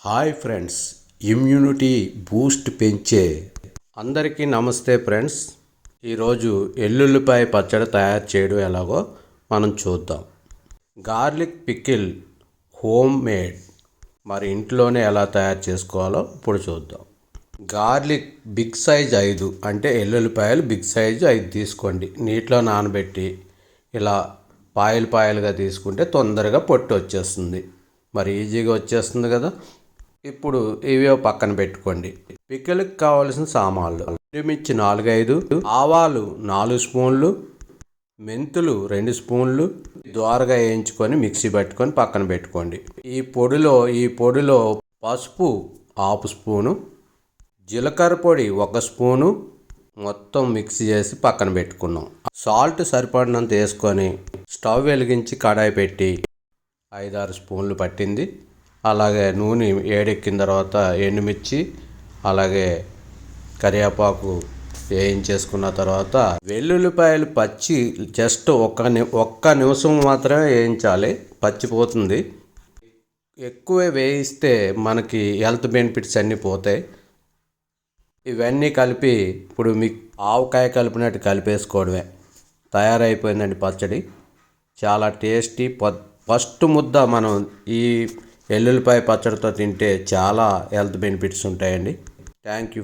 Hi friends, immunity Boost పెంచే అందరికీ నమస్తే ఫ్రెండ్స్. ఈరోజు ఎల్లుల్లిపాయ పచ్చడి తయారు చేయడం ఎలాగో మనం చూద్దాం. గార్లిక్ పికిల్ హోమ్ మేడ్ మరి ఇంట్లోనే ఎలా తయారు చేసుకోవాలో ఇప్పుడు చూద్దాం. గార్లిక్ బిగ్ సైజ్ 5 అంటే ఎల్లుల్లిపాయలు బిగ్ సైజు 5 తీసుకోండి. నీటిలో నానబెట్టి ఇలా పాయలుగా తీసుకుంటే తొందరగా పొట్టు వచ్చేస్తుంది. మరి ఈజీగా వచ్చేస్తుంది కదా. ఇప్పుడు ఇవే పక్కన పెట్టుకోండి. పికిల్కి కావాల్సిన సామాన్లు: ఎండుమిర్చి 4-5, ఆవాలు 4 స్పూన్లు, మెంతులు 2 స్పూన్లు దోరగా వేయించుకొని మిక్సీ పట్టుకొని పక్కన పెట్టుకోండి. ఈ పొడిలో పసుపు 1/2 స్పూను, జీలకర్ర పొడి 1 స్పూను మొత్తం మిక్సీ చేసి పక్కన పెట్టుకున్నాం. సాల్ట్ సరిపడినంత వేసుకొని స్టవ్ వెలిగించి కడాయి పెట్టి 5-6 స్పూన్లు పట్టింది. అలాగే నూనె వేడెక్కిన తర్వాత ఎండుమిర్చి అలాగే కరివేపాకు వేయించేసుకున్న తర్వాత వెల్లుల్లిపాయలు పచ్చి జస్ట్ ఒక్క నిమిషం మాత్రమే వేయించాలి, పచ్చిపోతుంది. ఎక్కువ వేయిస్తే మనకి హెల్త్ బెనిఫిట్స్ అన్నీ పోతాయి. ఇవన్నీ కలిపి ఇప్పుడు ఆవకాయ కలిపినట్టు కలిపేసుకోవడమే. తయారైపోయిందండి పచ్చడి. చాలా టేస్టీ. ఫస్ట్ ముద్ద మనం ఈ ఎల్లుల్లిపాయ పచ్చడితో తింటే చాలా హెల్త్ బెనిఫిట్స్ ఉంటాయండి. Thank you.